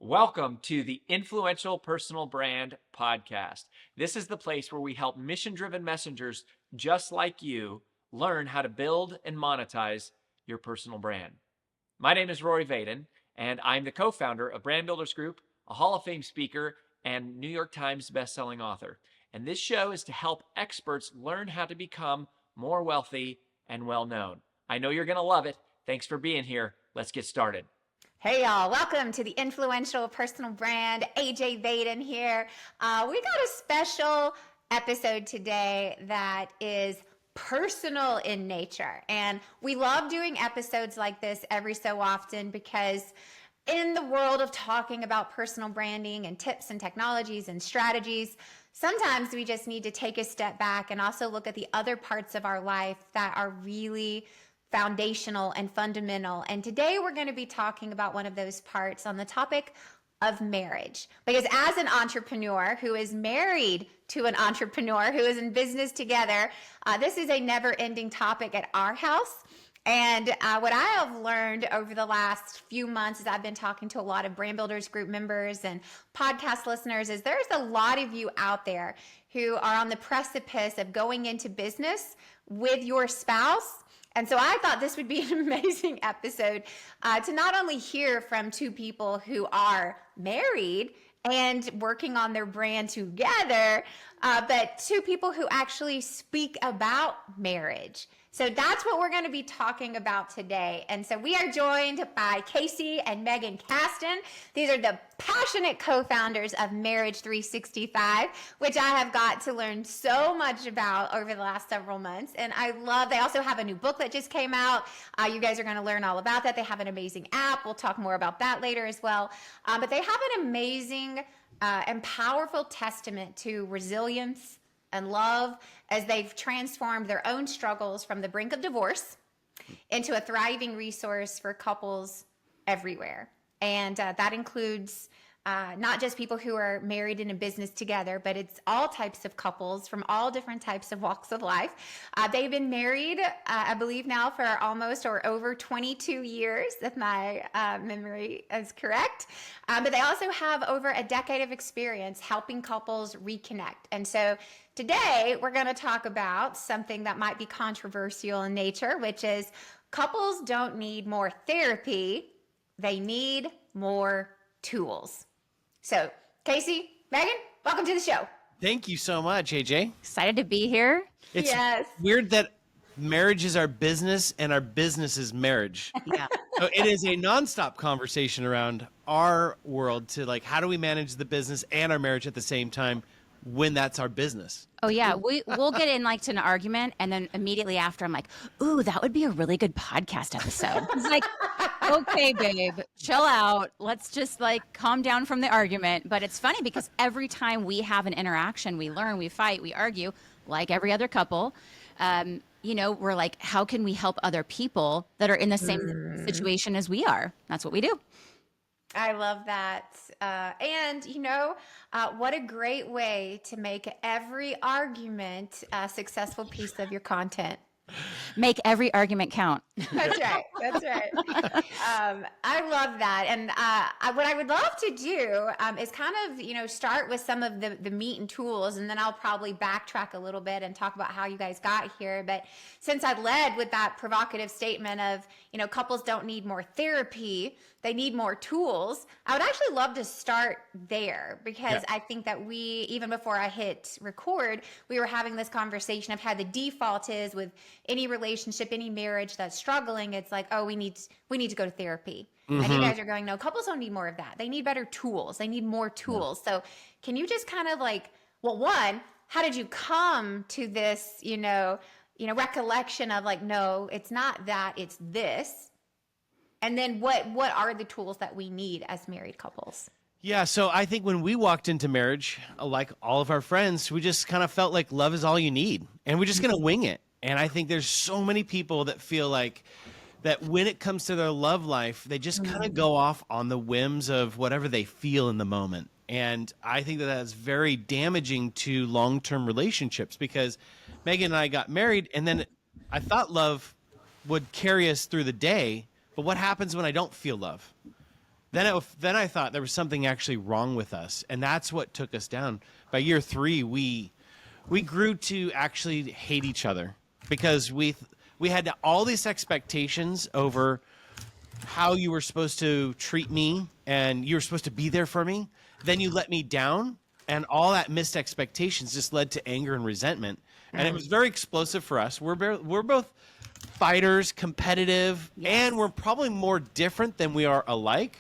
Welcome to the Influential Personal Brand Podcast. This is the place where we help mission-driven messengers just like you learn how to build and monetize your personal brand. My name is Rory Vaden, and I'm the co-founder of Brand Builders Group, a Hall of Fame speaker, and New York Times bestselling author. And this show is to help experts learn how to become more wealthy and well-known. I know you're going to love it. Thanks for being here. Let's get started. Hey y'all, welcome to the Influential Personal Brand. AJ Vaden here. We got a special episode today that is personal in nature. And we love doing episodes like this every so often because in the world of talking about personal branding and tips and technologies and strategies, sometimes we just need to take a step back and also look at the other parts of our life that are really foundational and fundamental. And today we're going to be talking about one of those parts on the topic of marriage. Because as an entrepreneur who is married to an entrepreneur who is in business together, this is a never-ending topic at our house. And what I have learned over the last few months as I've been talking to a lot of Brand Builders Group members and podcast listeners is there's a lot of you out there who are on the precipice of going into business with your spouse. And so I thought this would be an amazing episode to not only hear from two people who are married and working on their brand together, but two people who actually speak about marriage. So that's what we're going to be talking about today. And so we are joined by Casey and Meygan Caston. These are the passionate co-founders of Marriage365, which I have got to learn so much about over the last several months. And I love, they also have a new book that just came out. You guys are going to learn all about that. They have an amazing app. We'll talk more about that later as well. But they have an amazing and powerful testament to resilience and love as they've transformed their own struggles from the brink of divorce into a thriving resource for couples everywhere. And that includes not just people who are married in a business together, but it's all types of couples from all different types of walks of life. They've been married, I believe now for almost or over 22 years, if my memory is correct. But they also have over a decade of experience helping couples reconnect. And so today we're going to talk about something that might be controversial in nature, which is couples don't need more therapy. They need more tools. So, Casey, Meygan, welcome to the show. Thank you so much, AJ. Excited to be here. It's yes. weird that marriage is our business and our business is marriage. Yeah. So it is a nonstop conversation around our world to like, how do we manage the business and our marriage at the same time when that's our business? Oh yeah, we'll get in like to an argument, and then immediately after, I'm like, "Ooh, that would be a really good podcast episode." It's like, okay, babe, chill out. Let's just like calm down from the argument. But it's funny because every time we have an interaction, we learn, we fight, we argue, like every other couple. We're like, how can we help other people that are in the same situation as we are? That's what we do. I love that. What a great way to make every argument a successful piece of your content. Make every argument count. That's right. That's right. I love that. And what I would love to do is kind of, start with some of the meat and tools, and then I'll probably backtrack a little bit and talk about how you guys got here. But since I led with that provocative statement of, couples don't need more therapy, they need more tools, I would actually love to start there because I think that even before I hit record, we were having this conversation of how the default is with any relationship, any marriage that's struggling, it's like, oh, we need to go to therapy. Mm-hmm. And you guys are going, no, couples don't need more of that. They need better tools. They need more tools. Yeah. So can you just kind of like, well, one, how did you come to this, recollection of like, no, it's not that, it's this. And then what are the tools that we need as married couples? Yeah, so I think when we walked into marriage, like all of our friends, we just kind of felt like love is all you need. And we're just going to wing it. And I think there's so many people that feel like that when it comes to their love life, they just kind of go off on the whims of whatever they feel in the moment. And I think that that's very damaging to long-term relationships because Meygan and I got married and then I thought love would carry us through the day. But what happens when I don't feel love? Then I thought there was something actually wrong with us, and that's what took us down. By year 3, we grew to actually hate each other because we had all these expectations over how you were supposed to treat me, and you were supposed to be there for me. Then you let me down, and all that missed expectations just led to anger and resentment. And it was very explosive for us. We're both fighters, competitive, and we're probably more different than we are alike.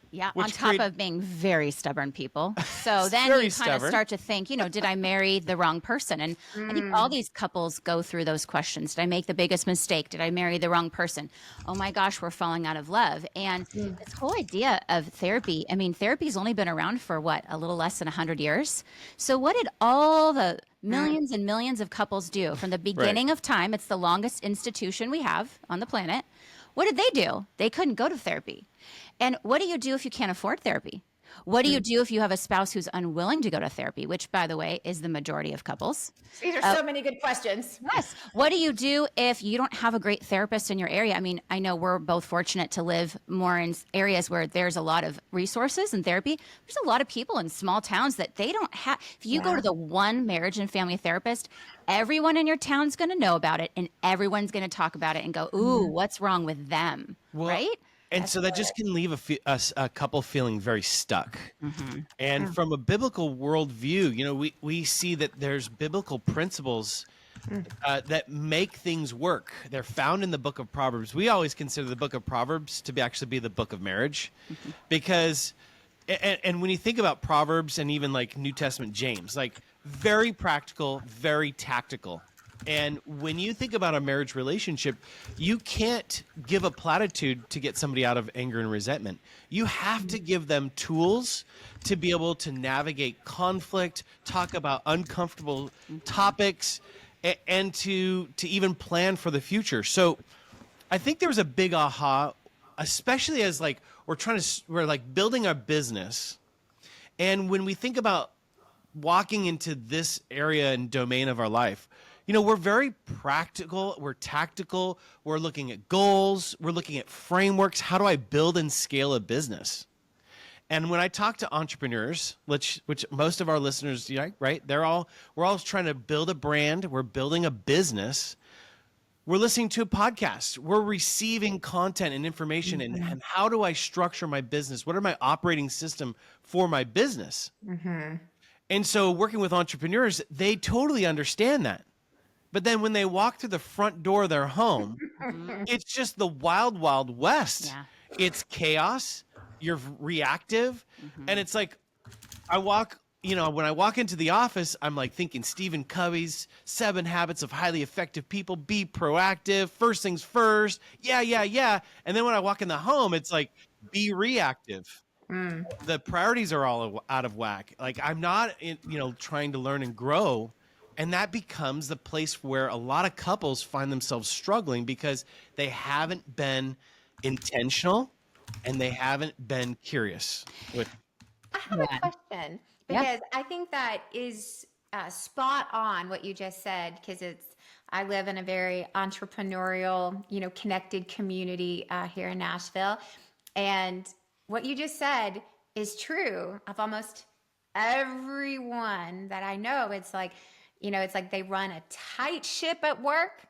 Yeah, Which on top of being very stubborn people. So then Very you kind of stubborn. start to think, did I marry the wrong person? And I think all these couples go through those questions. Did I make the biggest mistake? Did I marry the wrong person? Oh my gosh, we're falling out of love. And this whole idea of therapy, I mean, therapy's only been around for what, a little less than 100 years? So what did all the millions and millions of couples do from the beginning of time? It's the longest institution we have on the planet. What did they do? They couldn't go to therapy. And what do you do if you can't afford therapy? What do you do if you have a spouse who's unwilling to go to therapy, which, by the way, is the majority of couples? These are so many good questions. Yes. What do you do if you don't have a great therapist in your area? I mean, I know we're both fortunate to live more in areas where there's a lot of resources and therapy. There's a lot of people in small towns that they don't have. If you go to the one marriage and family therapist, everyone in your town's going to know about it, and everyone's going to talk about it and go, ooh, what's wrong with them, right? And so that just can leave a couple feeling very stuck. And from a biblical worldview, we see that there's biblical principles that make things work. They're found in the book of Proverbs. We always consider the book of Proverbs to actually be the book of marriage because, and when you think about Proverbs and even like New Testament James, like very practical, very tactical. And when you think about a marriage relationship, you can't give a platitude to get somebody out of anger and resentment. You have to give them tools to be able to navigate conflict, talk about uncomfortable topics, and to even plan for the future. So I think there was a big aha, especially as like we're like building our business. And when we think about walking into this area and domain of our life, we're very practical, we're tactical, we're looking at goals, we're looking at frameworks. How do I build and scale a business? And when I talk to entrepreneurs, which most of our listeners, right? We're all trying to build a brand, we're building a business. We're listening to a podcast, we're receiving content and information, and how do I structure my business? What are my operating system for my business? And so working with entrepreneurs, they totally understand that. But then when they walk through the front door of their home, it's just the wild, wild west. Yeah. It's chaos. You're reactive. And it's like when I walk into the office, I'm like thinking Stephen Covey's 7 Habits of Highly Effective People, be proactive, first things first. Yeah. And then when I walk in the home, it's like, be reactive. The priorities are all out of whack. Like I'm not, trying to learn and grow. And that becomes the place where a lot of couples find themselves struggling because they haven't been intentional and they haven't been curious. I have a question because I think that is spot on what you just said because I live in a very entrepreneurial, connected community here in Nashville. And what you just said is true of almost everyone that I know. It's like, it's like they run a tight ship at work.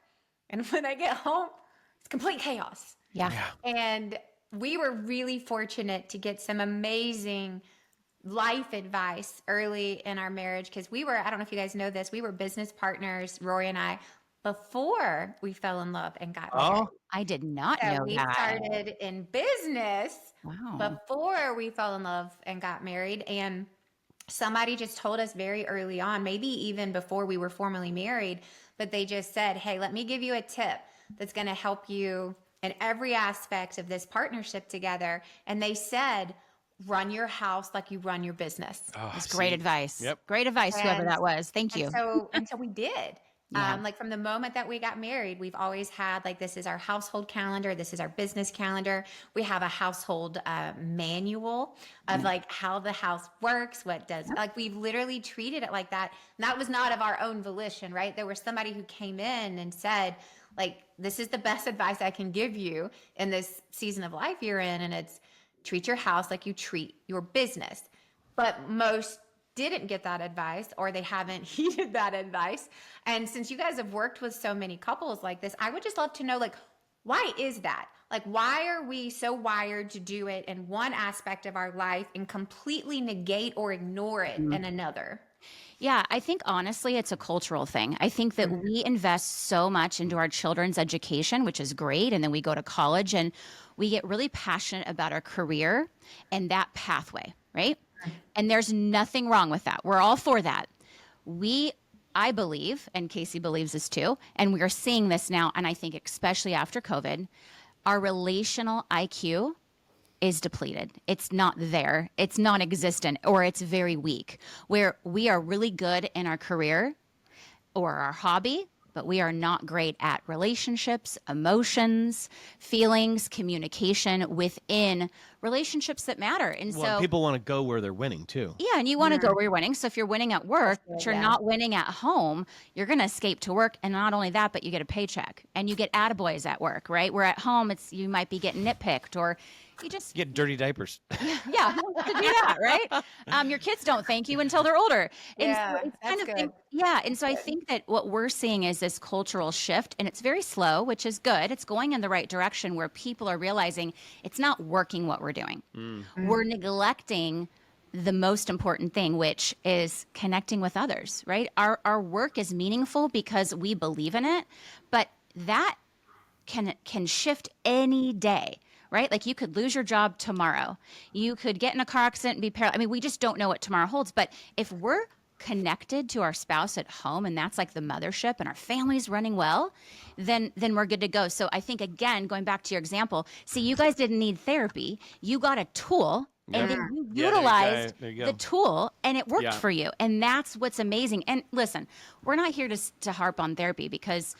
And when they get home, it's complete chaos. Yeah. And we were really fortunate to get some amazing life advice early in our marriage because I don't know if you guys know this, we were business partners, Rory and I, before we fell in love and got married. Oh, I did not know we that. started in business Wow. before we fell in love and got married. And somebody just told us very early on, maybe even before we were formally married, but they just said, hey, let me give you a tip that's going to help you in every aspect of this partnership together. And they said, run your house like you run your business. That's great advice. Yep. Great advice, whoever that was. Thank you. And so we did. Like from the moment that we got married, we've always had like, this is our household calendar. This is our business calendar. We have a household manual of like how the house works, like we've literally treated it like that. And that was not of our own volition, right? There was somebody who came in and said, like, this is the best advice I can give you in this season of life you're in. And it's treat your house like you treat your business. But most didn't get that advice, or they haven't heeded that advice. And since you guys have worked with so many couples like this, I would just love to know, like, why is that? Like, why are we so wired to do it in one aspect of our life and completely negate or ignore it in another? Yeah, I think honestly, it's a cultural thing. I think that we invest so much into our children's education, which is great. And then we go to college and we get really passionate about our career and that pathway, right? And there's nothing wrong with that. We're all for that. I believe, and Casey believes this too, and we are seeing this now, and I think especially after COVID, our relational IQ is depleted. It's not there. It's non-existent, or it's very weak, where we are really good in our career or our hobby, but we are not great at relationships, emotions, feelings, communication within relationships that matter. And Well, so people want to go where they're winning too. yeah, and you want to go where you're winning. So if you're winning at work, but you're not winning at home, you're going to escape to work. And not only that, but you get a paycheck and you get attaboys at work, right? Where at home, you might be getting nitpicked, or you just Get dirty diapers. yeah, who wants to do that, right? Your kids don't thank you until they're older. And Yeah, so it's kind that's of good. yeah. And so I think that what we're seeing is this cultural shift, and it's very slow, which is good. It's going in the right direction where people are realizing it's not working what we're doing. We're neglecting the most important thing, which is connecting with others, right? Our work is meaningful because we believe in it, but that can shift any day. Right? Like you could lose your job tomorrow. You could get in a car accident and be paralyzed. I mean, we just don't know what tomorrow holds. But if we're connected to our spouse at home, and that's like the mothership, and our family's running well, then we're good to go. So I think, again, going back to your example, see, you guys didn't need therapy. You got a tool, and then you utilized there you go. the tool, and it worked Yeah. for you. And that's what's amazing. And listen, we're not here to harp on therapy, because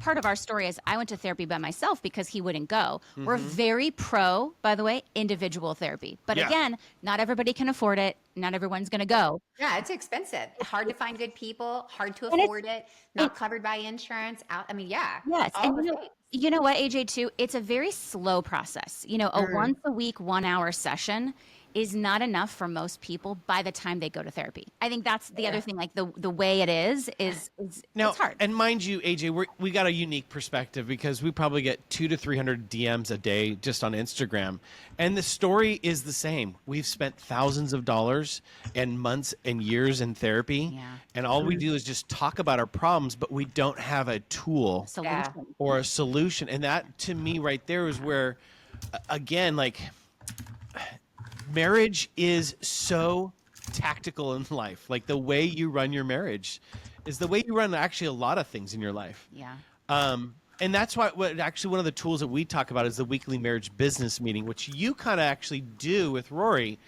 part of our story is I went to therapy by myself because he wouldn't go. We're very pro, by the way, individual therapy. But Yeah. again, not everybody can afford it. Not everyone's going to go. Yeah, it's expensive. Hard to find good people, hard to And it's- afford it, not covered by insurance. I mean, yeah. Yes. all And the you know, things. you know what, AJ, too? It's a very slow process. You know, a once a week, 1 hour session is not enough for most people by the time they go to therapy. I think that's the other thing, like the way it is Now, it's hard. and mind you, AJ, we got a unique perspective because we probably get 200 to 300 DMs a day just on Instagram. And the story is the same. We've spent thousands of dollars and months and years in therapy. Yeah. And all we do is just talk about our problems, but we don't have a tool Solution. or a solution. And that, to me, right there is where, again, like, marriage is so tactical in life. Like the way you run your marriage is the way you run actually a lot of things in your life. Yeah. And that's why actually one of the tools that we talk about is the weekly marriage business meeting, which you kind of actually do with Rory,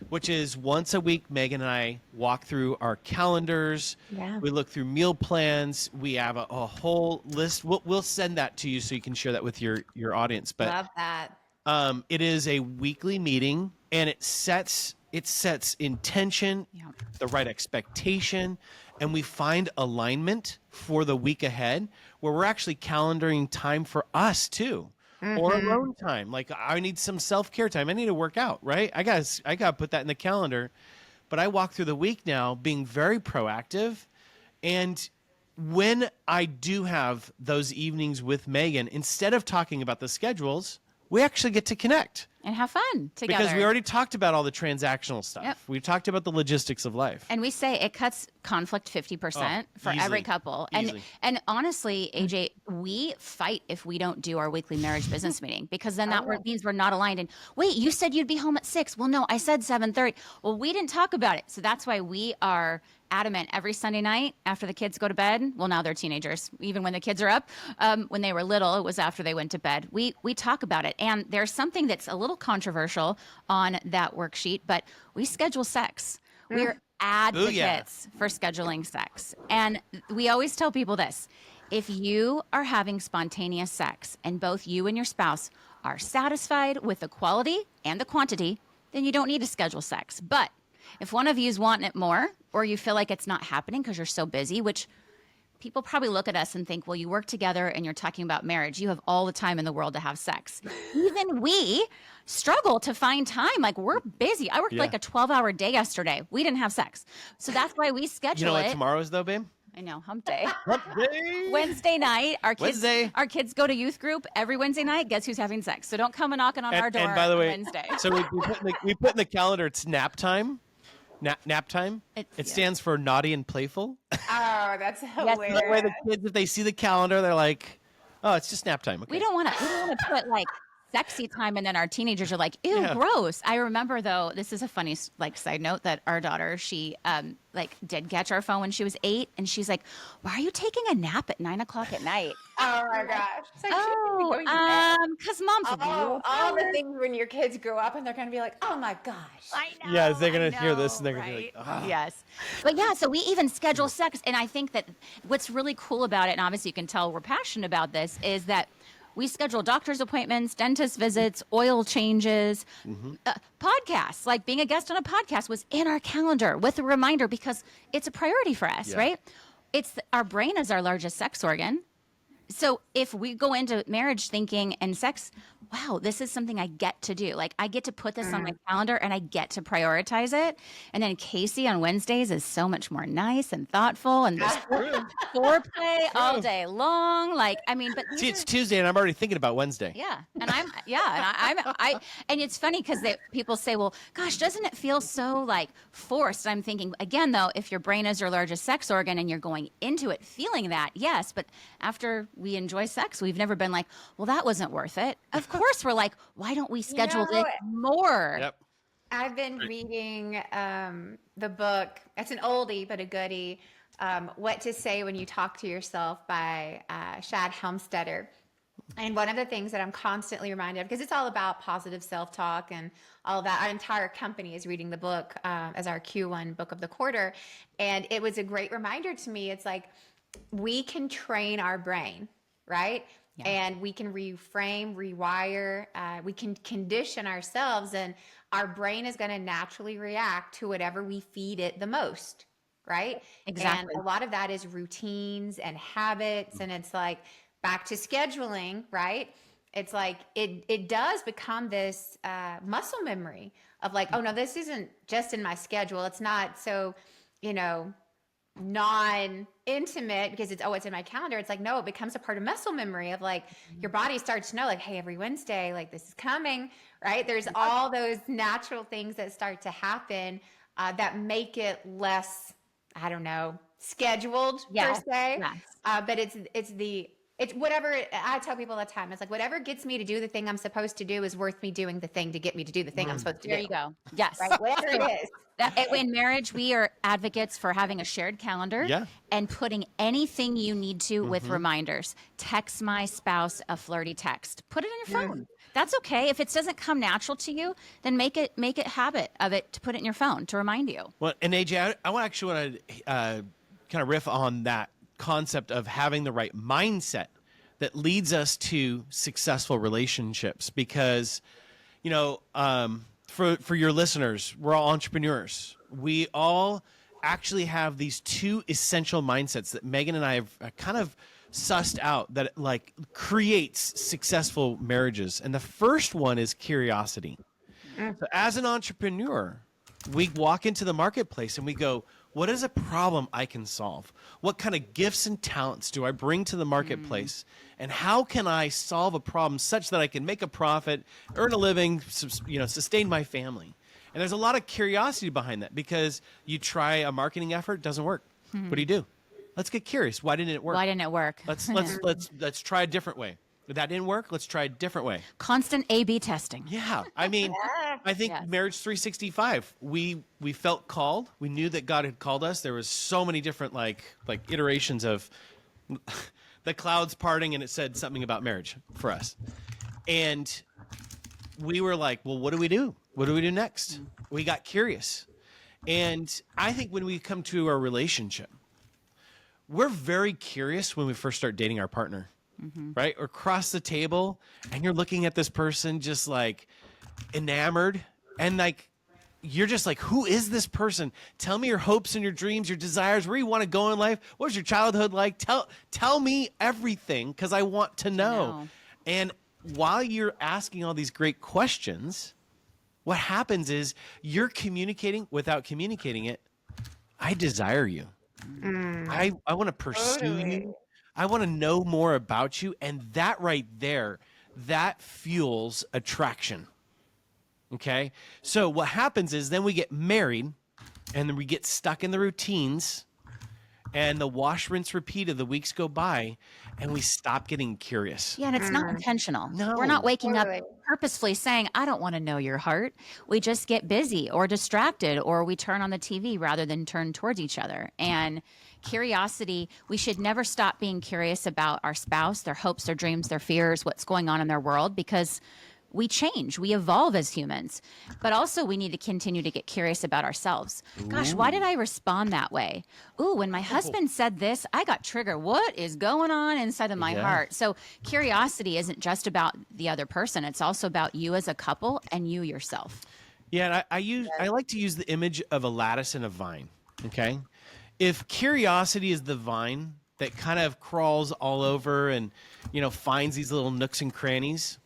which is once a week, Meygan and I walk through our calendars. Yeah. We look through meal plans. We have a whole list. We'll send that to you so you can share that with your audience. But Love that. it is a weekly meeting, and it sets intention, Yeah. the right expectation, and we find alignment for the week ahead, where we're actually calendaring time for us too, or alone time. Like I need some self-care time. I need to work out, right? I got to put that in the calendar. But I walk through the week now being very proactive, and when I do have those evenings with Meygan, instead of talking about the schedules, we actually get to connect. And have fun together. Because we already talked about all the transactional stuff. Yep. We talked about the logistics of life. And we say it cuts conflict 50% for easily. every couple. Easily. And honestly, AJ, we fight if we don't do our weekly marriage business meeting, because then that means we're not aligned. And wait, you said you'd be home at 6. Well, no, I said 7:30. Well, we didn't talk about it. So that's why we are adamant every Sunday night after the kids go to bed. Well, now they're teenagers. Even when the kids are up, when they were little, it was after they went to bed. We talk about it. And there's something that's a little controversial on that worksheet, but we schedule sex. We're advocates for scheduling sex. And we always tell people this: if you are having spontaneous sex and both you and your spouse are satisfied with the quality and the quantity, then you don't need to schedule sex. But if one of you is wanting it more, or you feel like it's not happening because you're so busy, which people probably look at us and think, well, you work together and you're talking about marriage. You have all the time in the world to have sex. Even we struggle to find time. Like, we're busy. I worked like a 12-hour day yesterday. We didn't have sex. So that's why we schedule You know what it. tomorrow is though, babe? I know, hump day. Hump day. Wednesday night, our kids go to youth group every Wednesday night. Guess who's having sex? So don't come knocking on our door And by the way, Wednesday. so we put in the calendar, it's nap time. Nap time. It stands for naughty and playful. Oh, that's hilarious. That way the kids, if they see the calendar, they're like, oh, it's just nap time. Okay. We don't want to put like sexy time, and then our teenagers are like, ew, gross. I remember though, this is a funny like side note, that our daughter, she like did catch our phone when she was 8, and she's like, why are you taking a nap at 9 o'clock at night? Oh my gosh. So because mom's all the things when your kids grow up and they're going to be like, oh my gosh. I know. Yes, they're going to hear this and they're going to be like, oh. Yes. But yeah, so we even schedule sex. And I think that what's really cool about it, and obviously you can tell we're passionate about this, is that we schedule doctor's appointments, dentist visits, oil changes, podcasts. Like being a guest on a podcast was in our calendar with a reminder because it's a priority for us, right? Our brain is our largest sex organ. So if we go into marriage thinking and sex, wow, this is something I get to do. Like I get to put this on my calendar and I get to prioritize it. And then Casey on Wednesdays is so much more nice and thoughtful and there's foreplay all day long. Like, I mean, but see, it's Tuesday and I'm already thinking about Wednesday. Yeah. And and it's funny because people say, well, gosh, doesn't it feel so like forced? I'm thinking again, though, if your brain is your largest sex organ and you're going into it feeling that, yes, but after we enjoy sex, we've never been like, well, that wasn't worth it. Of course, we're like, why don't we schedule it more? Yep. I've been reading the book. It's an oldie, but a goodie. What to Say When You Talk to Yourself by Shad Helmstetter. And one of the things that I'm constantly reminded of, because it's all about positive self-talk and all of that. Our entire company is reading the book as our Q1 book of the quarter. And it was a great reminder to me. It's like, we can train our brain, right? Yeah. And we can reframe, rewire, we can condition ourselves, and our brain is going to naturally react to whatever we feed it the most, right? Exactly. And a lot of that is routines and habits, and it's like back to scheduling, right? It's like it does become this muscle memory of like, oh no, this isn't just in my schedule. It's not so, non-intimate because it's in my calendar. It's like, no, it becomes a part of muscle memory of like your body starts to know like, hey, every Wednesday, like this is coming, right? There's all those natural things that start to happen that make it less, I don't know, scheduled per se. Yes. But it's whatever. I tell people all the time, it's like whatever gets me to do the thing I'm supposed to do is worth me doing the thing to get me to do the thing I'm supposed to do. There you go. Yes. Right? Whatever it is. In marriage, we are advocates for having a shared calendar and putting anything you need to with reminders. Text my spouse a flirty text. Put it in your phone. That's okay. If it doesn't come natural to you, then make it habit of it to put it in your phone to remind you. Well, and AJ, I actually want to kind of riff on that concept of having the right mindset that leads us to successful relationships, because for your listeners, we're all entrepreneurs. We all actually have these two essential mindsets that Meygan and I have kind of sussed out that like creates successful marriages. And the first one is curiosity. So as an entrepreneur, we walk into the marketplace and we go, what is a problem I can solve? What kind of gifts and talents do I bring to the marketplace? And how can I solve a problem such that I can make a profit, earn a living, sustain my family? And there's a lot of curiosity behind that, because you try a marketing effort, doesn't work. What do? Let's get curious. Why didn't it work? Why didn't it work? Let's try a different way. If that didn't work, let's try a different way. Constant A/B testing. Yeah. I mean, I think Marriage365, we felt called. We knew that God had called us. There was so many different like iterations of the clouds parting, and it said something about marriage for us. And we were like, well, what do we do? What do we do next? We got curious. And I think when we come to our relationship, we're very curious when we first start dating our partner. Right? Or across the table and you're looking at this person just like enamored, and like you're just like, who is this person? Tell me your hopes and your dreams, your desires, where you want to go in life. What was your childhood like? Tell me everything, because I want to know. And while you're asking all these great questions, what happens is you're communicating without communicating it. I desire you. I want to pursue you. I want to know more about you. And that right there, that fuels attraction. Okay? So what happens is then we get married and then we get stuck in the routines and the wash, rinse, repeat of the weeks go by and we stop getting curious. Yeah, and it's not intentional. No. We're not waking up purposefully saying, I don't want to know your heart. We just get busy or distracted, or we turn on the TV rather than turn towards each other. And curiosity, we should never stop being curious about our spouse, their hopes, their dreams, their fears, what's going on in their world, because we change, we evolve as humans, but also we need to continue to get curious about ourselves. Gosh, why did I respond that way? Ooh, when my husband said this, I got triggered. What is going on inside of my heart? So curiosity isn't just about the other person. It's also about you as a couple and you yourself. Yeah, and I like to use the image of a lattice and a vine, okay? If curiosity is the vine that kind of crawls all over and, finds these little nooks and crannies,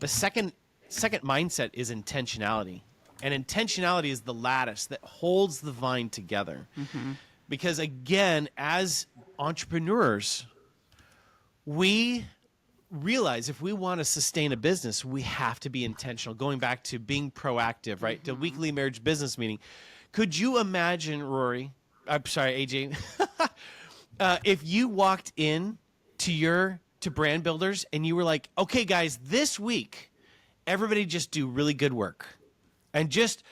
the second mindset is intentionality. And intentionality is the lattice that holds the vine together. Because again, as entrepreneurs, we realize if we want to sustain a business, we have to be intentional. Going back to being proactive, right? The weekly marriage business meeting. Could you imagine, Rory, I'm sorry, AJ, if you walked in to brand builders and you were like, okay, guys, this week, everybody just do really good work and just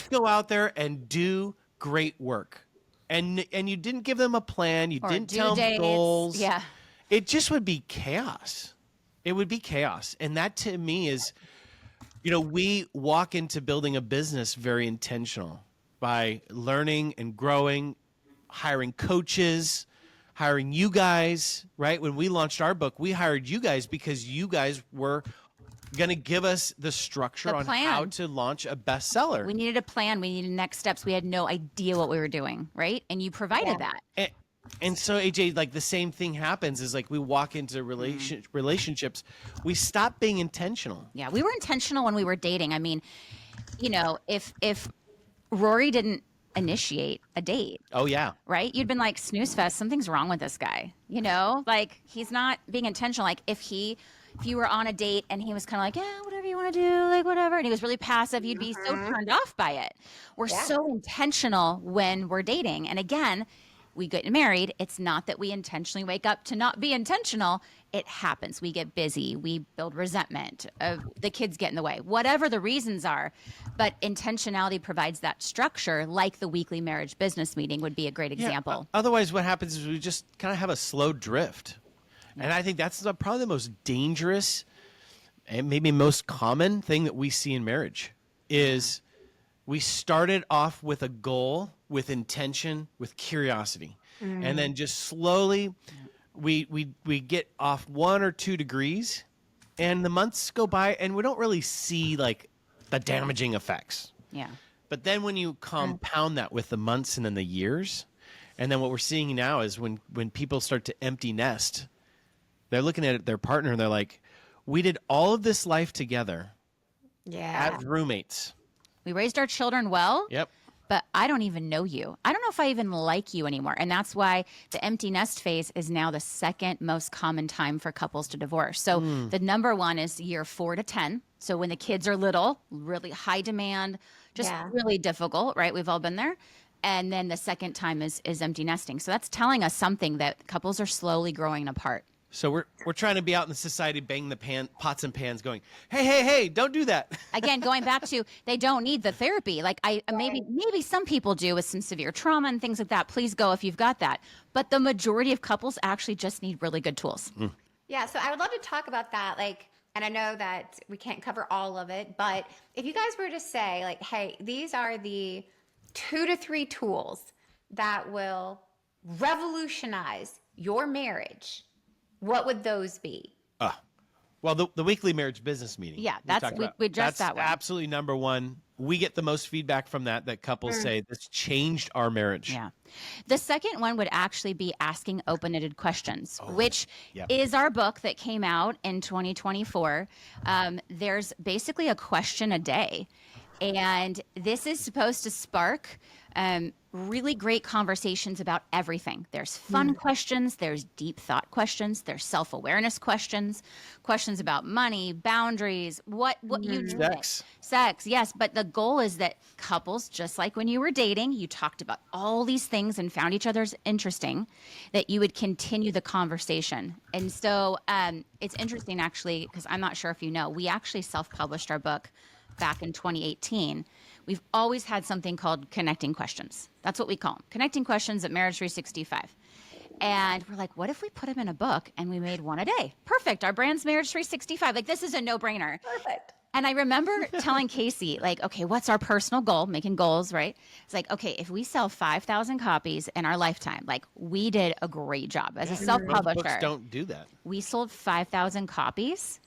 go out there and do great work. And you didn't give them a plan. You didn't tell them goals. Yeah. It just would be chaos. It would be chaos. And that to me is, we walk into building a business very intentional by learning and growing, hiring coaches, hiring you guys, right? When we launched our book, we hired you guys because you guys were going to give us the structure on how to launch a bestseller. We needed a plan. We needed next steps. We had no idea what we were doing, right? And you provided that. And so, AJ, like the same thing happens is like we walk into relationships, we stop being intentional. Yeah, we were intentional when we were dating. I mean, if Rory didn't initiate a date. Oh, yeah. Right? You'd been like, snooze fest, something's wrong with this guy. Like he's not being intentional. Like if you were on a date and he was kind of like, yeah, whatever you want to do, like whatever. And he was really passive. You'd be so turned off by it. We're so intentional when we're dating. And again, we get married. It's not that we intentionally wake up to not be intentional. It happens. We get busy. We build resentment. The kids get in the way. Whatever the reasons are. But intentionality provides that structure, like the weekly marriage business meeting would be a great example. Otherwise, what happens is we just kind of have a slow drift. And I think that's probably the most dangerous and maybe most common thing that we see in marriage is we started off with a goal, with intention, with curiosity. And then just slowly we get off 1 or 2 degrees and the months go by and we don't really see like the damaging effects. Yeah. But then when you compound that with the months and then the years, and then what we're seeing now is when people start to empty nest, they're looking at their partner and they're like, we did all of this life together as roommates. We raised our children well. Yep. But I don't even know you. I don't know if I even like you anymore. And that's why the empty nest phase is now the second most common time for couples to divorce. So the number one is year 4 to 10. So when the kids are little, really high demand, just really difficult, right? We've all been there. And then the second time is empty nesting. So that's telling us something that couples are slowly growing apart. So we're trying to be out in the society, banging the pots and pans, going, hey, don't do that. Again, going back to they don't need the therapy. Like maybe some people do with some severe trauma and things like that. Please go if you've got that. But the majority of couples actually just need really good tools. Yeah, so I would love to talk about that. Like, and I know that we can't cover all of it, but if you guys were to say, like, hey, these are the 2 to 3 tools that will revolutionize your marriage, what would those be? Well, the weekly marriage business meeting. Yeah, we talked about. we addressed That's that one. absolutely number one. We get the most feedback from that couples say this changed our marriage. Yeah. The second one would actually be asking open-ended questions, which yeah. is our book that came out in 2024. There's basically a question a day. And this is supposed to spark really great conversations about everything. There's fun questions, there's deep thought questions, there's self-awareness questions, questions about money, boundaries, what you do. Sex, yes. But the goal is that couples, just like when you were dating, you talked about all these things and found each other's interesting, that you would continue the conversation. And so it's interesting, actually, because I'm not sure if you know, we actually self-published our book back in 2018. We've always had something called connecting questions. That's what we call them. Connecting questions at Marriage365. And we're like, what if we put them in a book and we made one a day? Perfect. Our brand's Marriage365. Like, this is a no-brainer. Perfect. And I remember telling Casey, like, okay, what's our personal goal? Making goals, right? It's like, okay, if we sell 5,000 copies in our lifetime, like, we did a great job as a self-publisher. Most books don't do that. We sold 5,000 copies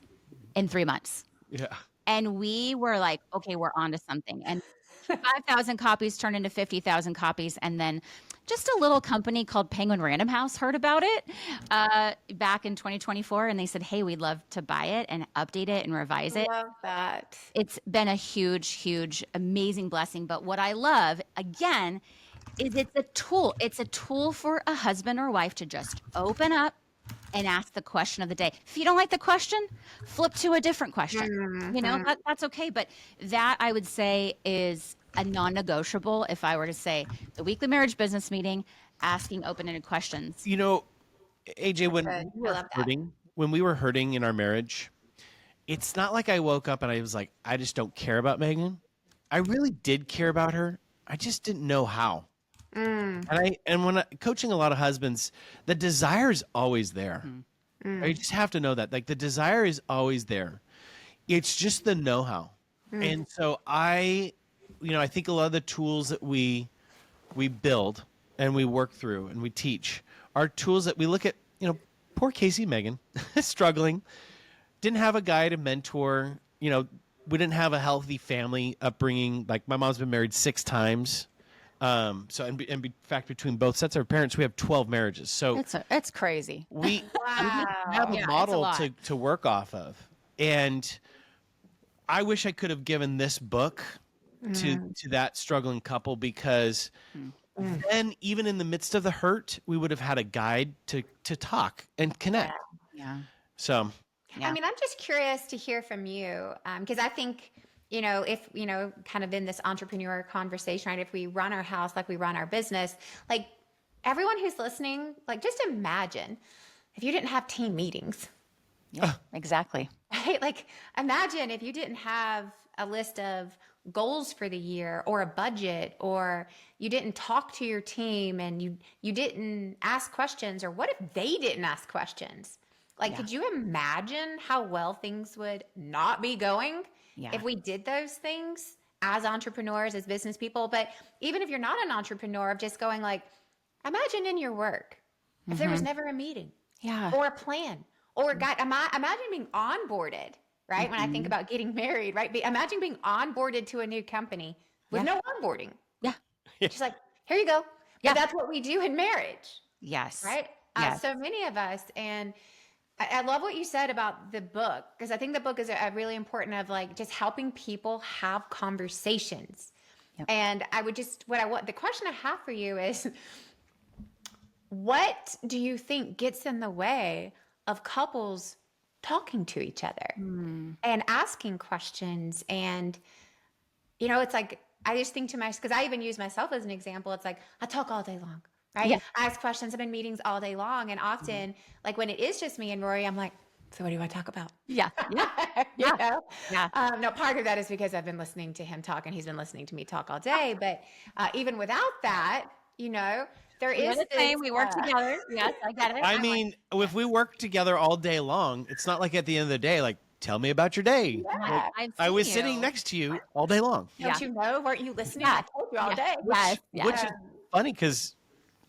in 3 months. Yeah. And we were like, okay, we're on to something. And 5,000 copies turned into 50,000 copies. And then just a little company called Penguin Random House heard about it back in 2024. And they said, hey, we'd love to buy it and update it and revise it. Love that. It's been a huge, huge, amazing blessing. But what I love, again, is it's a tool. It's a tool for a husband or wife to just open up and ask the question of the day. If you don't like the question, flip to a different question. You know, that's okay. But that, I would say, is a non-negotiable. If I were to say the weekly marriage business meeting, asking open-ended questions. You know, AJ, when we were hurting in our marriage, it's not like I woke up and I was like, I just don't care about Meygan. I really did care about her. I just didn't know how. And when coaching a lot of husbands, the desire is always there. You just have to know that. Like, the desire is always there. It's just the know-how. And so I think a lot of the tools that we build and we work through and we teach are tools that we look at, poor Casey and Meygan, struggling, didn't have a guy to mentor, we didn't have a healthy family upbringing. Like, my mom's been married 6 times. In fact, between both sets of our parents, we have 12 marriages. So it's crazy. We didn't have a model to work off of. And I wish I could have given this book to that struggling couple, because then, even in the midst of the hurt, we would have had a guide to talk and connect. Yeah. So, I mean, I'm just curious to hear from you, because I think, if, kind of in this entrepreneur conversation, right, if we run our house like we run our business, like, everyone who's listening, like, just imagine if you didn't have team meetings. Exactly. Right? Like, imagine if you didn't have a list of goals for the year, or a budget, or you didn't talk to your team and you didn't ask questions, or what if they didn't ask questions? Like, could you imagine how well things would not be going if we did those things as entrepreneurs, as business people? But even if you're not an entrepreneur, of just going, like, imagine in your work, if there was never a meeting or a plan or a guide. Imagine being onboarded, right? When I think about getting married, right? Imagine being onboarded to a new company with no onboarding. Yeah. Just like, here you go. Yeah. But that's what we do in marriage. Yes. Right? Yes. So many of us, and I love what you said about the book, because I think the book is a really important of, like, just helping people have conversations. Yep. And the question I have for you is, what do you think gets in the way of couples talking to each other and asking questions? And, it's like, I just think to myself, because I even use myself as an example. It's like, I talk all day long. Right? Yeah. I ask questions. I'm in meetings all day long. And often, like, when it is just me and Rory, I'm like, so what do I talk about? Yeah. Yeah. Yeah. No, part of that is because I've been listening to him talk, and he's been listening to me talk all day. But even without that, there is the same. We work together. Yes, I get it. I mean, if we work together all day long, it's not like at the end of the day, like, tell me about your day. Yeah. Like, I was sitting next to you all day long. Don't you know? Weren't you listening? I told you all day. Which is funny, because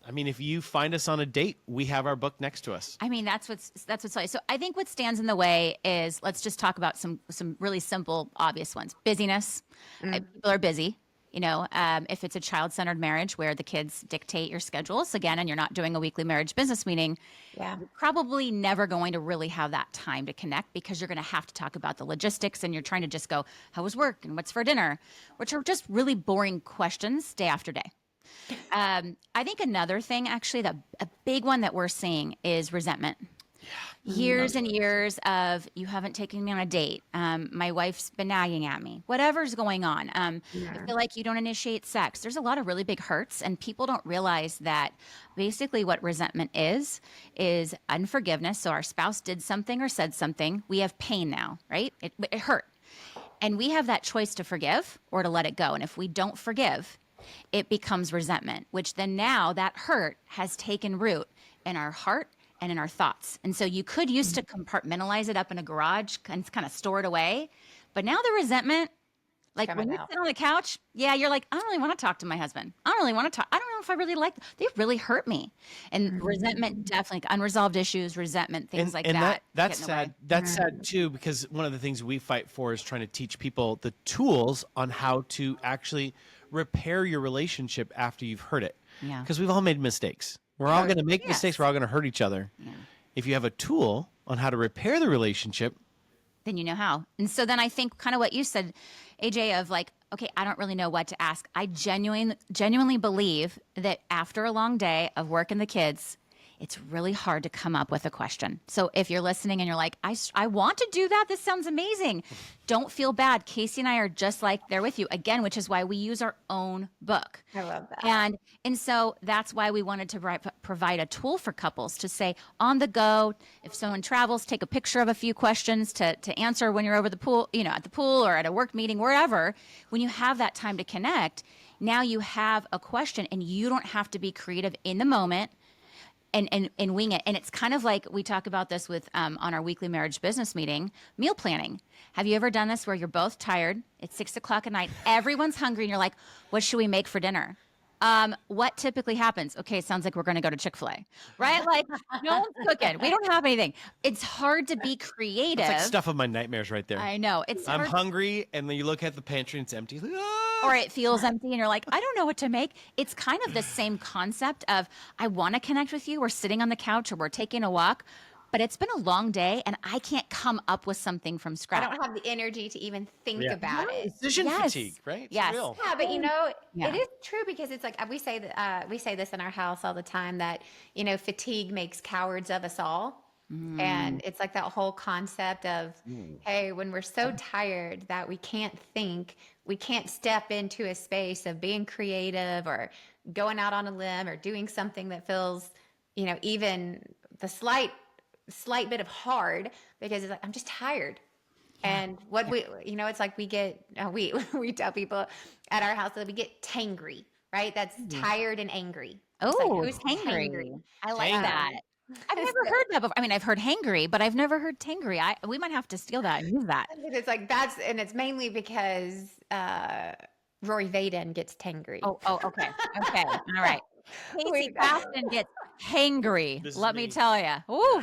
I mean, if you find us on a date, we have our book next to us. I mean, that's what's so I think what stands in the way is, let's just talk about some really simple, obvious ones. Busyness. People are busy. You know, if it's a child-centered marriage where the kids dictate your schedules again, and you're not doing a weekly marriage business meeting, you're probably never going to really have that time to connect, because you're going to have to talk about the logistics, and you're trying to just go, how was work and what's for dinner, which are just really boring questions day after day. I think another thing, actually, a big one that we're seeing is resentment. Years and years of, you haven't taken me on a date. My wife's been nagging at me. Whatever's going on. I feel like you don't initiate sex. There's a lot of really big hurts, and people don't realize that basically what resentment is unforgiveness. So our spouse did something or said something. We have pain now, right? It hurt. And we have that choice to forgive or to let it go. And if we don't forgive, it becomes resentment, which then now that hurt has taken root in our heart and in our thoughts. And so you could used to compartmentalize it up in a garage and kind of store it away. But now the resentment, like when you sit on the couch, you're like, I don't really want to talk to my husband. I don't really want to talk. I don't know if I really like them. They really hurt me. And resentment, definitely unresolved issues, resentment, things like that. That's sad. That's sad too, because one of the things we fight for is trying to teach people the tools on how to actually repair your relationship after you've hurt it. Yeah. Because we've all made mistakes. We're all going to make mistakes. We're all going to hurt each other. Yeah. If you have a tool on how to repair the relationship, then you know how. And so then I think kind of what you said, AJ, of like, okay, I don't really know what to ask. I genuinely believe that after a long day of work and the kids, it's really hard to come up with a question. So if you're listening and you're like, I want to do that. This sounds amazing. Don't feel bad. Casey and I are just like there with you again, which is why we use our own book. I love that. And so that's why we wanted to provide a tool for couples to say on the go, if someone travels, take a picture of a few questions to answer when you're over the pool, at the pool or at a work meeting, wherever. When you have that time to connect, now you have a question and you don't have to be creative in the moment. And wing it. And it's kind of like we talk about this with on our weekly marriage business meeting, meal planning. Have you ever done this where you're both tired? It's 6 o'clock at night. Everyone's hungry. And you're like, what should we make for dinner? What typically happens? Okay, it sounds like we're going to go to Chick-fil-A, right? Like, no one's cooking. We don't have anything. It's hard to be creative. it's like stuff of my nightmares right there. I know. I'm hungry, and then you look at the pantry and it's empty. Like, or it feels empty and you're like, I don't know what to make. It's kind of the same concept of, I want to connect with you. We're sitting on the couch or we're taking a walk, but it's been a long day and I can't come up with something from scratch. I don't have the energy to even think about it. Decision fatigue, right? It's yes. real. Yeah, but it is true, because it's like we say this in our house all the time, that fatigue makes cowards of us all. And it's like that whole concept of, hey, when we're so tired that we can't think, we can't step into a space of being creative or going out on a limb or doing something that feels, even the slight bit of hard, because it's like, I'm just tired. Yeah. And what it's like we get, we tell people at our house that we get tangry, right? That's tired and angry. Oh, like, who's hangry? I like Hangry. that. I've never heard that before. I mean, I've heard hangry, but I've never heard tangry. We might have to steal that and use that. It's like and it's mainly because Rory Vaden gets tangry. Oh, okay. Okay. All right. Casey Caston gets hangry. Let me tell you. Ooh.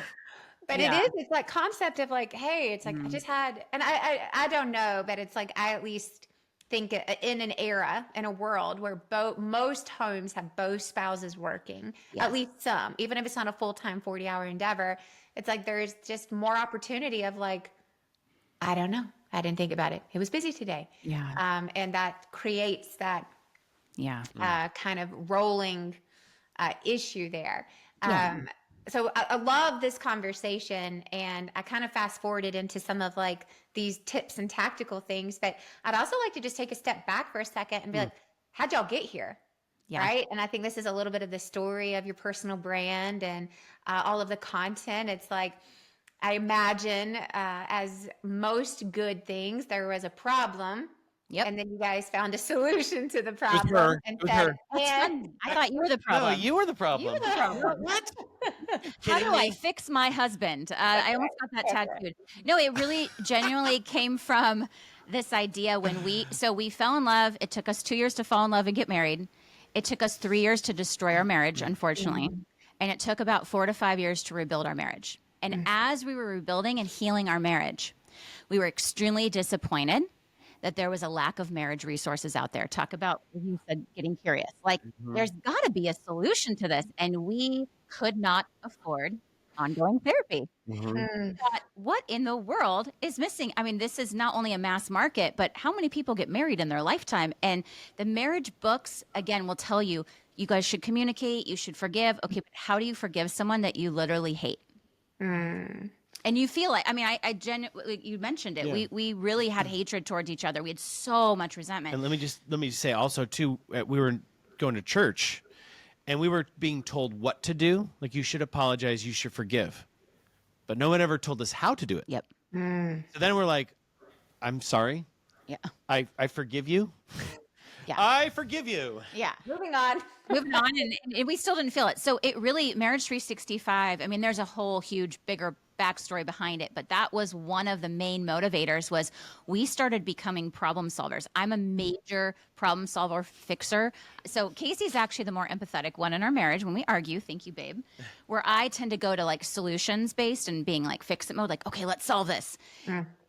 But it's like concept of like, hey, it's like I just had, and I don't know, but it's like I at least think in an era, in a world where most homes have both spouses working, at least some, even if it's not a full-time 40-hour endeavor, it's like there's just more opportunity of like, I don't know, I didn't think about it. It was busy today. Yeah. And that creates that kind of rolling issue there. So I love this conversation, and I kind of fast forwarded into some of like these tips and tactical things, but I'd also like to just take a step back for a second and be like, how'd y'all get here? Yeah. Right. And I think this is a little bit of the story of your personal brand and all of the content. It's like, I imagine as most good things, there was a problem. Yep. And then you guys found a solution to the problem. I thought you were the problem. No, you were the problem. You were the problem. What? How do I fix my husband? I almost got that tattooed. No, it really genuinely came from this idea when we fell in love. It took us 2 years to fall in love and get married. it took us 3 years to destroy our marriage, unfortunately. And it took about 4 to 5 years to rebuild our marriage. And as we were rebuilding and healing our marriage, we were extremely disappointed that there was a lack of marriage resources out there. Talk about, you said, getting curious. Like, there's got to be a solution to this. And we could not afford ongoing therapy. Thought, what in the world is missing? I mean, this is not only a mass market, but how many people get married in their lifetime? And the marriage books, again, will tell you, you guys should communicate, you should forgive. Okay, but how do you forgive someone that you literally hate? And you feel like, I mean, I genuinely, you mentioned it. Yeah. We really had hatred towards each other. We had so much resentment. And let me just say also too, we were going to church, and we were being told what to do. Like, you should apologize, you should forgive, but no one ever told us how to do it. Yep. So then we're like, I'm sorry. Yeah. I forgive you. Yeah. I forgive you. Yeah. Moving on. Moving on, and we still didn't feel it. So it really, Marriage365, I mean, there's a whole huge, bigger backstory behind it, but that was one of the main motivators. Was we started becoming problem solvers. I'm a major problem solver, fixer. So Casey's actually the more empathetic one in our marriage when we argue. Thank you, babe. Where I tend to go to like solutions based and being like fix it mode, like, okay, let's solve this.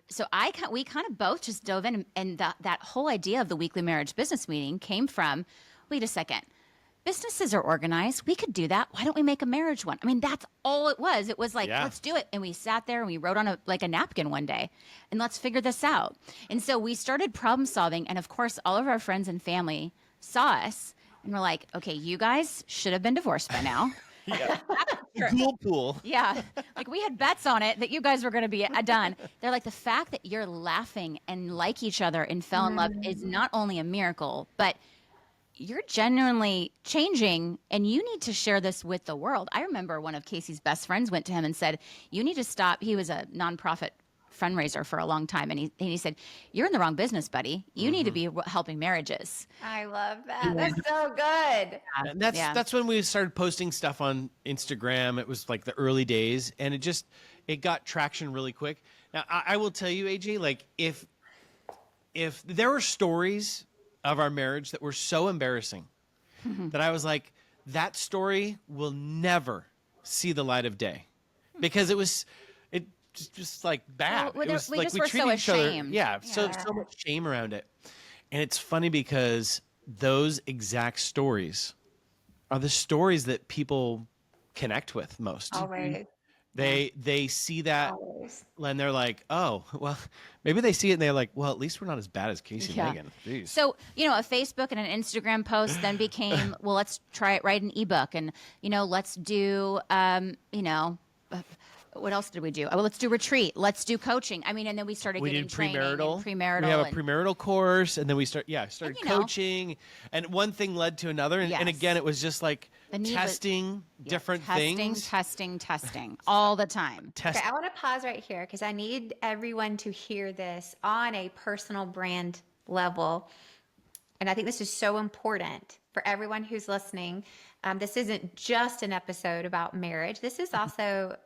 So we kind of both just dove in, and that whole idea of the weekly marriage business meeting came from, wait a second, businesses are organized. We could do that. Why don't we make a marriage one? I mean, that's all it was. It was like, let's do it. And we sat there and we wrote on a napkin one day, and let's figure this out. And so we started problem solving. And of course, all of our friends and family saw us and were like, okay, you guys should have been divorced by now. Cool pool. Yeah. Like, we had bets on it that you guys were going to be done. They're like, the fact that you're laughing and like each other and fell in love is not only a miracle, but you're genuinely changing, and you need to share this with the world. I remember one of Casey's best friends went to him and said, you need to stop. He was a nonprofit fundraiser for a long time. And he said, you're in the wrong business, buddy. You need to be helping marriages. I love that. That's so good. And that's when we started posting stuff on Instagram. It was like the early days, and it got traction really quick. Now, I will tell you, AJ, like, if there were stories of our marriage that were so embarrassing that I was like, that story will never see the light of day, because it was just like bad. Well, it was we like just we were treated so each other. ashamed. Yeah, so much shame around it. And it's funny because those exact stories are the stories that people connect with most. Always. They see that Always. and they're like, oh, well, maybe they see it and they're like, well, at least we're not as bad as Casey and Yeah. Meygan. Jeez. So, a Facebook and an Instagram post then became, well, let's try it, write an ebook, and, let's do, what else did we do? Oh, let's do retreat. Let's do coaching. I mean, and then we started We getting did training premarital. and premarital. We have a and- premarital course, and then we started And, coaching, and one thing led to another, and Yes. again, it was just like The need was- testing different things. Testing all the time. Test. Okay, I want to pause right here because I need everyone to hear this on a personal brand level. And I think this is so important for everyone who's listening. This isn't just an episode about marriage. This is also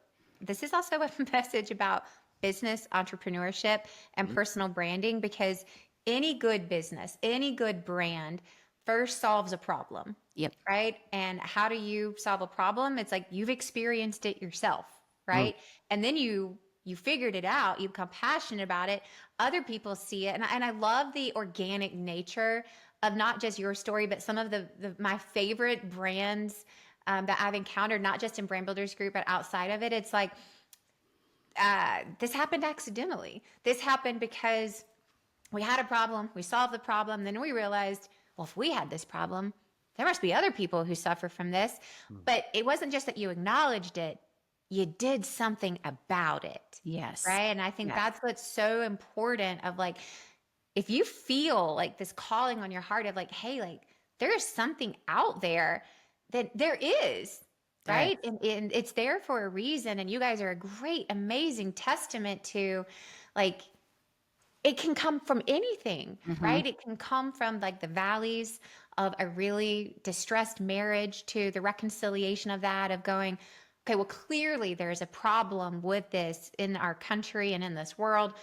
a message about business, entrepreneurship, and personal branding, because any good business, any good brand first solves a problem. Yep. Right? And how do you solve a problem? It's like you've experienced it yourself, right? And then you figured it out, you become passionate about it, other people see it. And I love the organic nature of not just your story, but some of my favorite brands that I've encountered, not just in Brand Builders Group, but outside of it. It's like, this happened accidentally. This happened because we had a problem, we solved the problem, then we realized, well, if we had this problem, there must be other people who suffer from this. But it wasn't just that you acknowledged it, you did something about it. Yes. Right? And I think that's what's so important, of like, if you feel like this calling on your heart of like, hey, like, there is something out there, that there is, right? And it's there for a reason. And you guys are a great, amazing testament to, like, it can come from anything, right? It can come from like the valleys of a really distressed marriage to the reconciliation of that, of going, okay, well, clearly there's a problem with this in our country and in this world.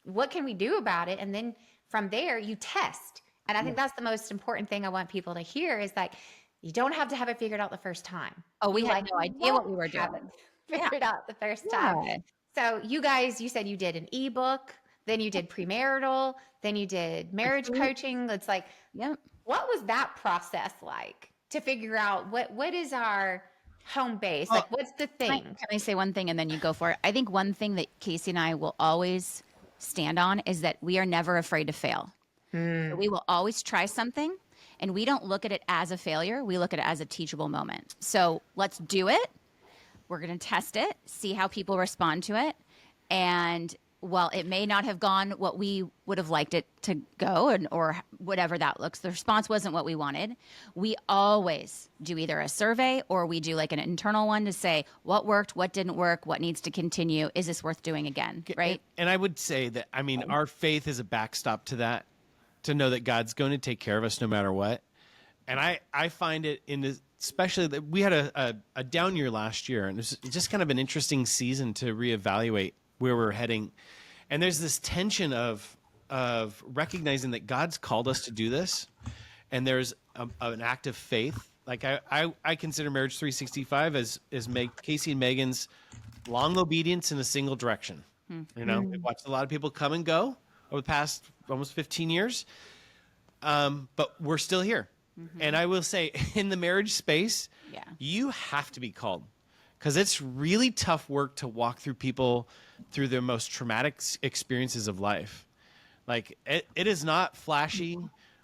What can we do about it? And then from there, you test And I think that's the most important thing I want people to hear is like, you don't have to have it figured out the first time. Oh, we You, had no idea what we were won't have doing. it figured out the first time. Yeah. So you guys, you said you did an ebook, then you did premarital, then you did marriage coaching. It's like, Yep. what was that process like to figure out what is our home base? Like, what's the thing? Can I say one thing and then you go for it? I think one thing that Casey and I will always stand on is that we are never afraid to fail. So we will always try something, and we don't look at it as a failure. We look at it as a teachable moment. So let's do it. We're going to test it, see how people respond to it. And while it may not have gone what we would have liked it to go, or whatever that looks, the response wasn't what we wanted. We always do either a survey or we do like an internal one to say what worked, what didn't work, what needs to continue. Is this worth doing again? Right. And I would say that, I mean, our faith is a backstop to that, to know that God's going to take care of us no matter what. And I find it especially that we had a down year last year, and it's just kind of an interesting season to reevaluate where we're heading. And there's this tension of recognizing that God's called us to do this, and there's an act of faith. Like I consider Marriage365 as Casey and Meygan's long obedience in a single direction. You know, we've watched a lot of people come and go over the past almost 15 years, but we're still here. And I will say, in the marriage space, you have to be called, because it's really tough work to walk through people through their most traumatic experiences of life. Like it is not flashy.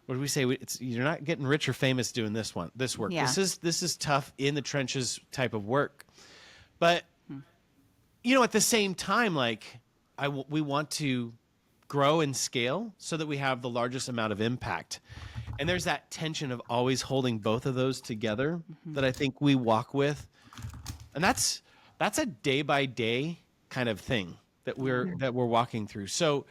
What do we say? You're not getting rich or famous doing this work. Yeah. This is tough in the trenches type of work. But you know, at the same time, like we want to grow and scale so that we have the largest amount of impact. And there's that tension of always holding both of those together that I think we walk with. And that's a day by day kind of thing that we're walking through. So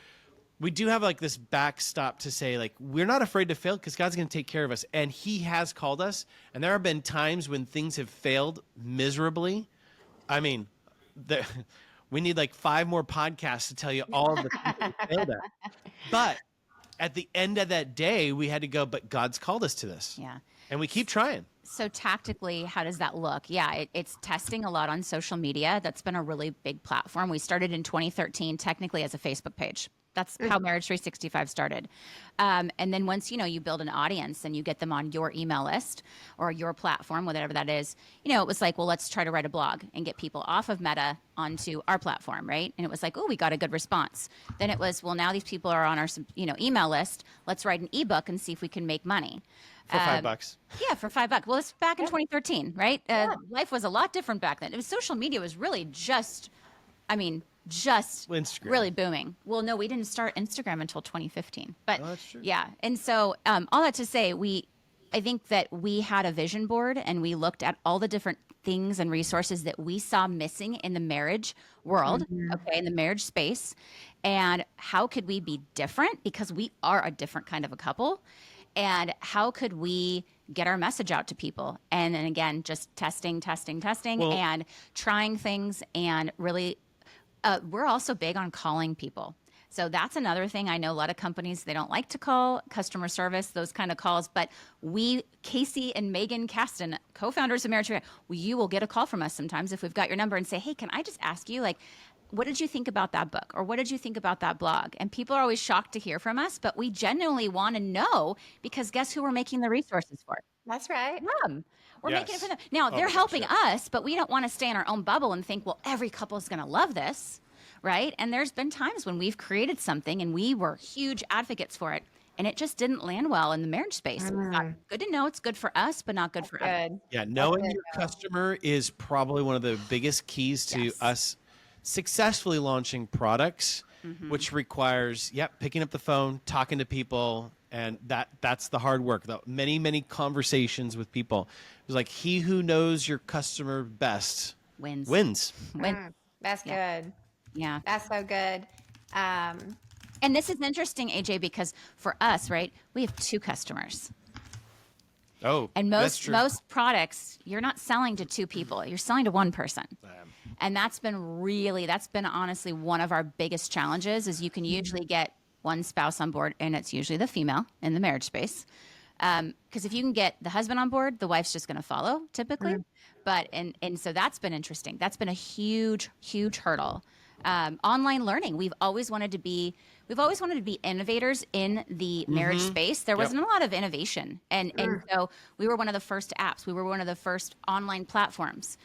we do have like this backstop to say, like, we're not afraid to fail because God's going to take care of us. And he has called us. And there have been times when things have failed miserably. I mean, we need like 5 more podcasts to tell you all of the things we failed at. But at the end of that day, we had to go, but God's called us to this. Yeah. And we keep trying. So tactically, how does that look? Yeah, it's testing a lot on social media. That's been a really big platform. We started in 2013, technically as a Facebook page. That's how Marriage365 started. And then once, you build an audience and you get them on your email list or your platform, whatever that is, it was like, well, let's try to write a blog and get people off of Meta onto our platform, right? And it was like, oh, we got a good response. Then it was, well, now these people are on our, email list. Let's write an ebook and see if we can make money. For $5. Yeah, for $5. Well, it's back in 2013, right? Life was a lot different back then. Social media was really just Instagram. really booming. Well, no, we didn't start Instagram until 2015. But that's true. Yeah. And so all that to say, I think that we had a vision board and we looked at all the different things and resources that we saw missing in the marriage world, okay, in the marriage space. And how could we be different? Because we are a different kind of a couple. And how could we get our message out to people? And then again, just testing, and trying things. And really, we're also big on calling people. So that's another thing. I know a lot of companies, they don't like to call customer service, those kind of calls. But we, Casey and Meygan Caston, co-founders of Marriage365, you will get a call from us sometimes if we've got your number and say, hey, can I just ask you, like, what did you think about that book? Or what did you think about that blog? And people are always shocked to hear from us, but we genuinely want to know, because guess who we're making the resources for? That's right. Them. We're making it for them. Now, they're helping us, but we don't want to stay in our own bubble and think, well, every couple is going to love this, right? And there's been times when we've created something and we were huge advocates for it, and it just didn't land well in the marriage space. It's not good to know it's good for us, but not good for others. Yeah, knowing your customer is probably one of the biggest keys to us successfully launching products, which requires, picking up the phone, talking to people, and that's the hard work. The many conversations with people. It's like, he who knows your customer best wins. That's good. Yeah. That's so good. And this is interesting, AJ, because for us, right, we have 2 customers. Oh, and that's true. most products, you're not selling to 2 people. You're selling to 1 person. And that's been honestly one of our biggest challenges, is you can usually get one spouse on board, and it's usually the female in the marriage space. Because if you can get the husband on board, the wife's just going to follow typically. But, and so that's been interesting. That's been a huge, huge hurdle. Online learning. We've always wanted to be innovators in the marriage space. There wasn't a lot of innovation. And so we were one of the first apps. We were one of the first online platforms.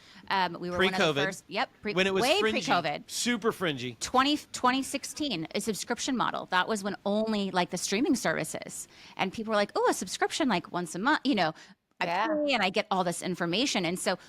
We were one of the first, when it was way fringy, pre-COVID. super fringy. 2016, a subscription model. That was when only like the streaming services. And people were like, oh, a subscription like once a month, I pay and I get all this information. And so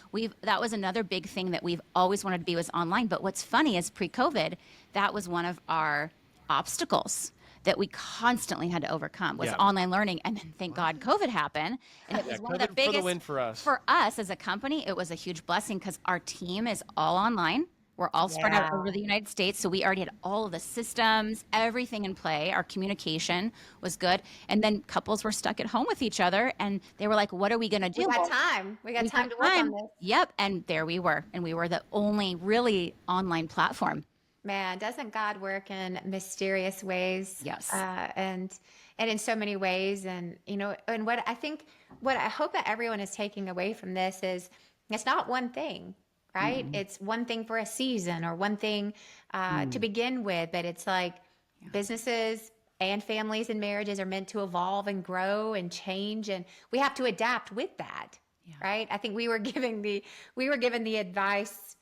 that was another big thing that we've always wanted to be, was online. But what's funny is pre-COVID, that was one of our obstacles that we constantly had to overcome, was online learning. And then thank God COVID happened. And it was one of the biggest, for the win for us. For us as a company, it was a huge blessing because our team is all online. We're all spread out over the United States. So we already had all of the systems, everything in play. Our communication was good. And then couples were stuck at home with each other and they were like, what are we going to do? We got time. We got time to work on this. Yep. And there we were. And we were the only really online platform. Man, doesn't God work in mysterious ways? Yes. And in so many ways. And, and what I hope that everyone is taking away from this is it's not one thing. Right? It's one thing for a season or one thing to begin with, but it's like businesses and families and marriages are meant to evolve and grow and change, and we have to adapt with that. Right? I think we were given the advice,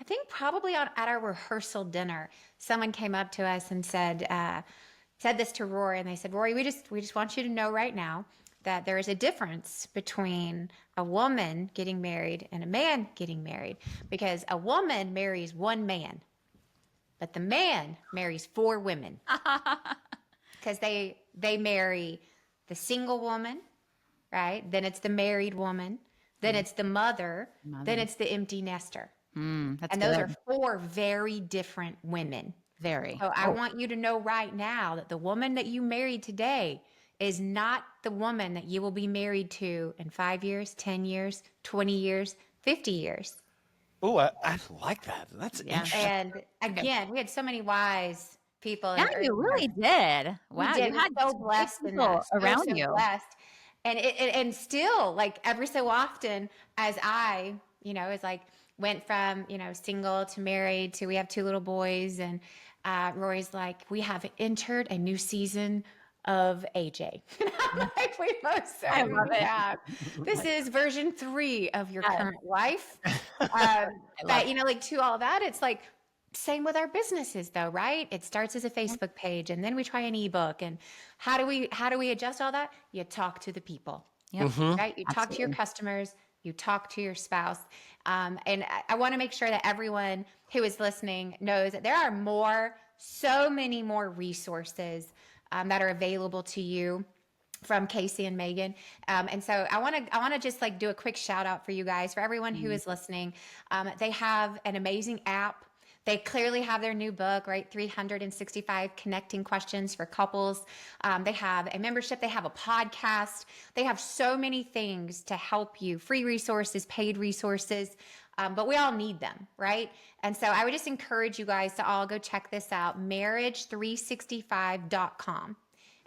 I think probably at our rehearsal dinner. Someone came up to us and said this to Rory, and they said, Rory, we just want you to know right now that there is a difference between a woman getting married and a man getting married, because a woman marries one man, but the man marries 4 women because they marry the single woman, right? Then it's the married woman, then it's the mother, then it's the empty nester. And those are 4 very different women. Very. So I want you to know right now that the woman that you married today is not the woman that you will be married to in 5 years, 10 years, 20 years, 50 years. Oh, I like that. That's interesting. And again, we had so many wise people. Yeah, you really did. Wow, you had so blessed in people that, around so you. Blessed. And still, like every so often, as I, is like went from single to married to we have 2 little boys, and Rory's like, we have entered a new season of AJ. Like we most certainly have. This is version 3 of your current life. But like to all that, it's like same with our businesses though, right? It starts as a Facebook page and then we try an ebook. And how do we adjust all that? You talk to the people. Right? You talk to your customers, you talk to your spouse. And I want to make sure that everyone who is listening knows that there are so many more resources that are available to you from Casey and Meygan. And so I want to just like do a quick shout out for you guys, for everyone who is listening. They have an amazing app. They clearly have their new book, right? 365 Connecting Questions for Couples. They have a membership. They have a podcast. They have so many things to help you, free resources, paid resources. But we all need them, right? And so I would just encourage you guys to all go check this out, marriage365.com.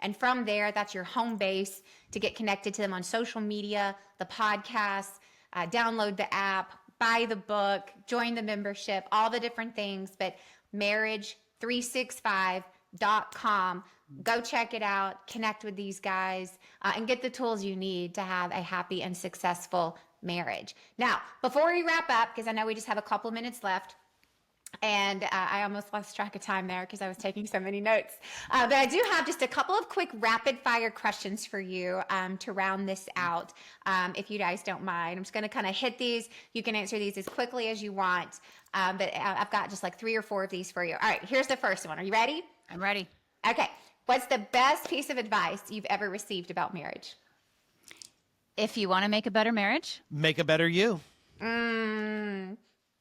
And from there, that's your home base to get connected to them on social media, the podcast, download the app, buy the book, join the membership, all the different things. But marriage365.com. Go check it out, connect with these guys, and get the tools you need to have a happy and successful marriage. Now, before we wrap up, because I know we just have a couple minutes left, and I almost lost track of time there because I was taking so many notes. But I do have just a couple of quick rapid fire questions for you to round this out, if you guys don't mind. I'm just going to kind of hit these. You can answer these as quickly as you want. But I've got just like 3 or 4 of these for you. All right, here's the first one. Are you ready? I'm ready. Okay. What's the best piece of advice you've ever received about marriage? If you want to make a better marriage, make a better you.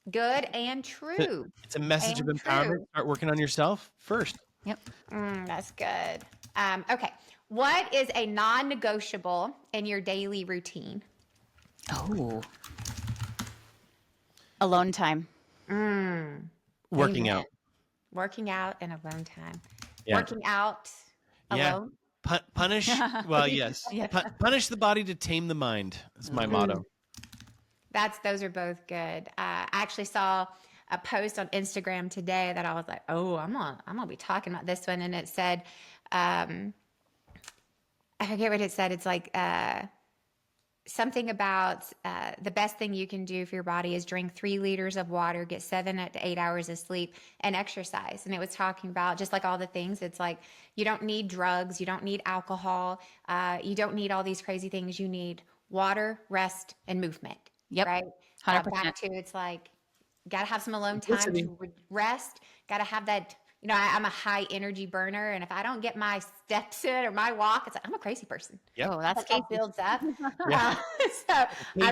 Good and true. It's a message of empowerment. Start working on yourself first. Yep. That's good. Okay. What is a non-negotiable in your daily routine? Oh. Alone time. Working out. Working out and alone time. Yeah. Working out alone. Punish. Well, yes. Yeah. Punish the body to tame the mind is my motto. Those are both good. I actually saw a post on Instagram today that I was like, oh, I'm gonna be talking about this one, and it said, I forget what it said. It's like something about the best thing you can do for your body is drink 3 liters of water, get 7 to 8 hours of sleep, and exercise. And it was talking about just like all the things. It's like you don't need drugs, you don't need alcohol, you don't need all these crazy things. You need water, rest, and movement. Yep. Right. 100%. Back to it's like got to have some alone time to rest. Got to have that. You know, I'm a high energy burner, and if I don't get my steps in or my walk, it's like I'm a crazy person. Yep. Oh, that's That's how it Casey. builds up. Yeah. So I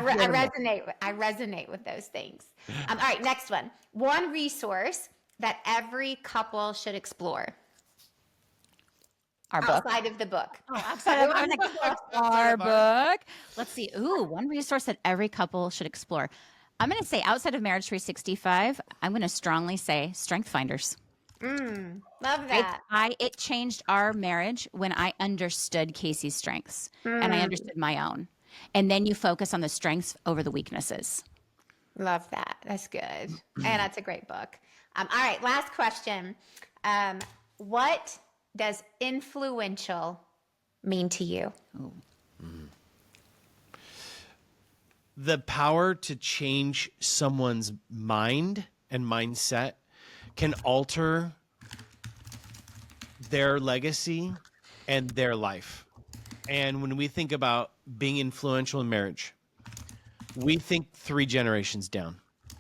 resonate with those things. All right, next one. One resource that every couple should explore Our book. outside of the book. Our book. Let's see. Ooh, one resource that every couple should explore. I'm going to say outside of Marriage365, I'm going to strongly say Strength Finders. Love that. It changed our marriage when I understood Casey's strengths and I understood my own. And then you focus on the strengths over the weaknesses. Love that. That's good. And that's a great book. All right, last question. What does influential mean to you? The power to change someone's mind and mindset can alter their legacy and their life. And when we think about being influential in marriage, we think 3 generations down,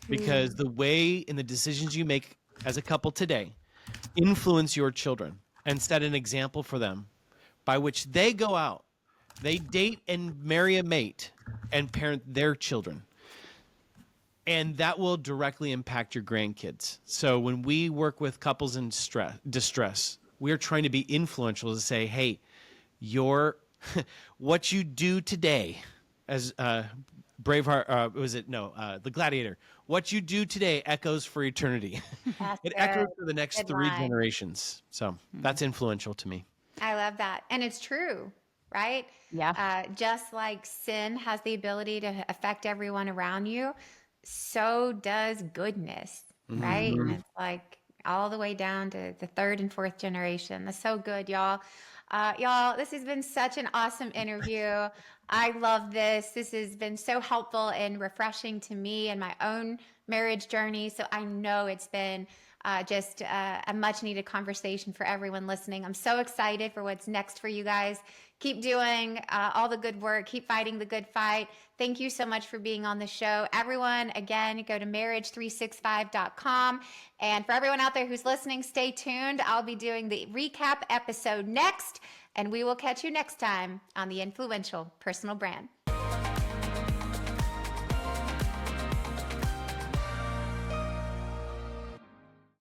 because the way and the decisions you make as a couple today influence your children and set an example for them by which they go out, they date and marry a mate and parent their children. And that will directly impact your grandkids. So when we work with couples in distress, we're trying to be influential to say, hey, what you do today, as Braveheart, The Gladiator, what you do today echoes for eternity. It echoes for the next Good 3 line. generations. So that's influential to me. I love that. And it's true, right? Yeah. Just like sin has the ability to affect everyone around you, so does goodness, right? And it's like all the way down to the 3rd and 4th generation. That's so good, y'all. Y'all, this has been such an awesome interview. I love this. This has been so helpful and refreshing to me and my own marriage journey. So I know it's been just a much needed conversation for everyone listening. I'm so excited for what's next for you guys. Keep doing all the good work. Keep fighting the good fight. Thank you so much for being on the show. Everyone, again, go to marriage365.com. And for everyone out there who's listening, stay tuned. I'll be doing the recap episode next, and we will catch you next time on The Influential Personal Brand.